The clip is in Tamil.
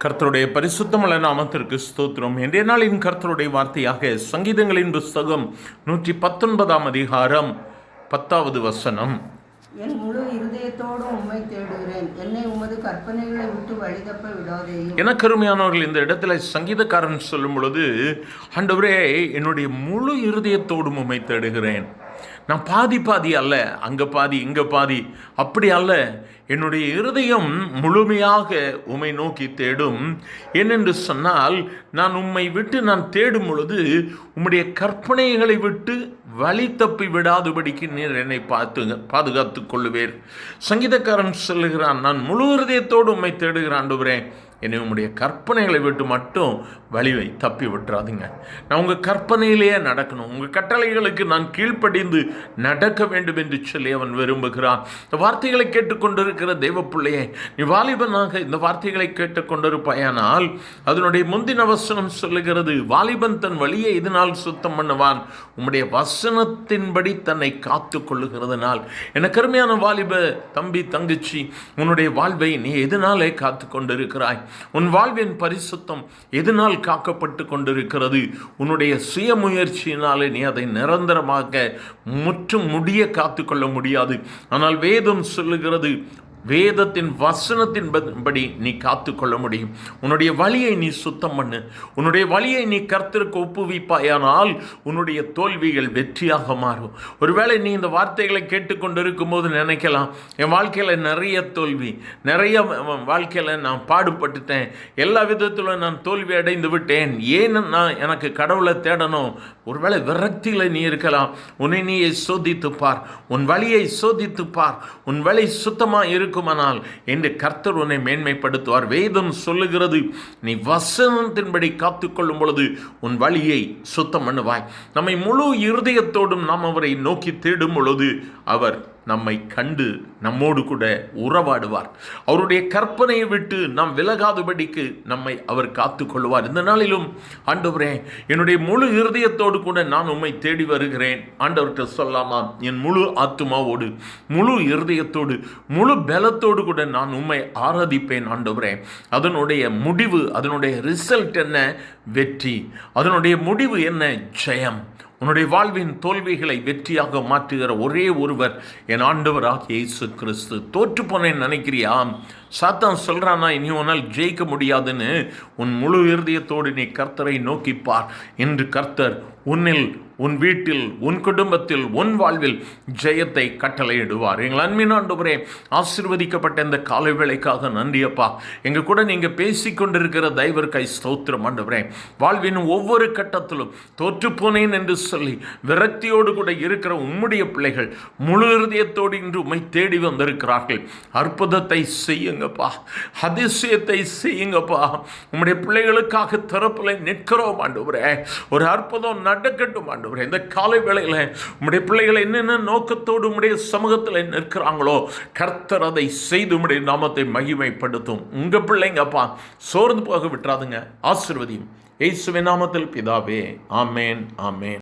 கர்த்தருடைய பரிசுத்தமுள்ள நாமத்திற்கு ஸ்தோத்திரம். இன்றைய நாளின் கர்த்தருடைய வார்த்தையாக சங்கீதங்களின் புஸ்தகம் 119 அதிகாரம் 10வது வசனம். என் முழு இருதயத்தோடு உம்மை தேடுகிறேன், என்னை உமது கற்பனைகளை விட்டு வழிதப்ப விடாதேயும். எனக்கு அருமையானவர்கள், இந்த இடத்துல சங்கீதக்காரன் சொல்லும் பொழுது, ஆண்டவரே என்னுடைய முழு இருதயத்தோடும் உம்மை தேடுகிறேன். நான் பாதி அல்ல, அங்கே பாதி இங்கே பாதி அப்படி அல்ல. என்னுடைய இருதயம் முழுமையாக உம்மை நோக்கி தேடும். ஏனென்று சொன்னால், நான் உம்மை விட்டு நான் தேடும் பொழுது உம்முடைய கற்பனைகளை விட்டு வழி தப்பி விடாதபடிக்கு நீர் என்னை பாதுகாத்து கொள்ளுவேர். சங்கீதக்காரன் சொல்லுகிறான், நான் முழு இருதயத்தோடு உம்மை தேடுகிறான் ஆண்டவரே, என்னை உம்முடைய கற்பனைகளை விட்டு மட்டும் வழிவை தப்பி விட்டுறாதுங்க. நான் உங்கள் கற்பனையிலேயே நடக்கணும், உங்கள் கட்டளைகளுக்கு நான் கீழ்ப்படிந்து நடக்க வேண்டும் என்று சொல்லி அவன் விரும்புகிறான். இந்த வார்த்தைகளை கேட்டுக்கொண்டிருக்கிற தெய்வ பிள்ளையே, நீ வாலிபனாக இந்த வார்த்தைகளை கேட்டுக்கொண்டிருப்பாயானால் அதனுடைய முந்தின வசனம் சொல்லுகிறது, வாலிபன் தன் வழியை இதனால் சுத்தம் பண்ணுவான், உம்முடைய வசனத்தின்படி தன்னை காத்து கொள்ளுகிறதுனால். எனக்கு அருமையான வாலிப தம்பி தங்கச்சி, உன்னுடைய வாழ்வை நீ எதனாலே காத்து கொண்டிருக்கிறாய்? உன் வாழ்வின் பரிசுத்தம் எதனால் காக்கப்பட்டு கொண்டிருக்கிறது? உன்னுடைய சுய முயற்சியினாலே நீ அதை நிரந்தரமாக முற்றும் முடிய காத்துக்கொள்ள முடியாது. ஆனால் வேதம் சொல்லுகிறது, வேதத்தின் வசனத்தின்படி நீ காத்து கொள்ள முடியும். உன்னுடைய வழியை நீ சுத்தம் பண்ணு, உன்னுடைய வழியை நீ கர்த்தருக்கு ஒப்புவிப்பாயானால் உன்னுடைய தோல்விகள் வெற்றியாக மாறும். ஒருவேளை நீ இந்த வார்த்தைகளை கேட்டுக்கொண்டிருக்கும் போது நினைக்கலாம், என் வாழ்க்கையில் நிறைய தோல்வி, நிறைய வாழ்க்கையில் நான் பாடுபட்டுட்டேன், எல்லா விதத்திலும் நான் தோல்வி அடைந்து விட்டேன், ஏன் நான் எனக்கு கடவுளை தேடணும்? ஒருவேளை விரக்தியில் நீ இருக்கலாம். உன்னை நீயை சோதித்துப்பார், உன் வழியை சோதித்துப்பார். உன் வழி சுத்தமாக இருக்குமானால் என்று கர்த்தர் உன்னை மேன்மைப்படுத்துவார். வேதம் சொல்லுகிறது, நீ வசனத்தின்படி காத்துக்கொள்ளும் பொழுது உன் வழியை சுத்தம் பண்ணுவாய். நம்மை முழு இருதயத்தோடும் நாம் அவரை நோக்கி தேடும் பொழுது அவர் நம்மை கண்டு நம்மோடு கூட உறவாடுவார். அவருடைய கற்பனையை விட்டு நாம் விலகாதபடிக்கு நம்மை அவர் காத்து கொள்வார். இந்த நாளிலும் ஆண்டவரே, என்னுடைய முழு இருதயத்தோடு கூட நான் உம்மை தேடி வருகிறேன். ஆண்டவர்கிட்ட சொல்லாமா, என் முழு ஆத்துமாவோடு, முழு இருதயத்தோடு, முழு பலத்தோடு கூட நான் உம்மை ஆராதிப்பேன் ஆண்டவரே. அதனுடைய முடிவு, அதனுடைய ரிசல்ட் என்ன? வெற்றி. அதனுடைய முடிவு என்ன? ஜெயம். உன்னுடைய வாழ்வின் தோல்விகளை வெற்றியாக மாற்றுகிற ஒரே ஒருவர் என் ஆண்டவராகிய இயேசு கிறிஸ்து. தோற்று போனேன்னு நினைக்கிறியா? சாத்தான் சொல்கிறானா இனி உன்னால் ஜெயிக்க முடியாதுன்னு? உன் முழு இருதயத்தோடு நீ கர்த்தரை நோக்கிப்பார். இன்று கர்த்தர் உன்னில், உன் வீட்டில், உன் குடும்பத்தில், உன் வாழ்வில் ஜெயத்தை கட்டளையிடுவார். எங்கள் அன்பின் ஆண்டவரே, ஆசீர்வதிக்கப்பட்ட இந்த காலை வேளைக்காக நன்றியப்பா. எங்கள் கூட நீங்கள் பேசிக்கொண்டிருக்கிற தயவிற்கை ஸ்தோத்திரம் ஆண்டவரே. வாழ்வின் ஒவ்வொரு கட்டத்திலும் தோற்றுப்போனேன் என்று சொல்லி விரக்தியோடு கூட இருக்கிற உம்முடைய பிள்ளைகள் முழு இருதயத்தோடு இன்று உம்மை தேடி வந்திருக்கிறார்கள். அற்புதத்தை செய்யுங்கப்பா, அதிசயத்தை செய்யுங்கப்பா. உம்முடைய பிள்ளைகளுக்காக திறப்பில் நிற்கிறோம் ஆண்டவரே. ஒரு அற்புதம் நடக்கட்டும் ஆண்டவரே. இந்த காலை வேளையில் உம்முடைய பிள்ளைகள் என்னென்ன நோக்கத்தோடு உம்முடைய சமூகத்தில் நிற்கிறாங்களோ கர்த்தர் அதை செய்து உம்முடைய நாமத்தை மகிமைப்படுத்தும். உங்கள் பிள்ளைங்கப்பா சோர்ந்து போக விட்டுறாதுங்க. ஆசீர்வதியும். இயேசுவின் நாமத்தில் பிதாவே. ஆமேன், ஆமேன்.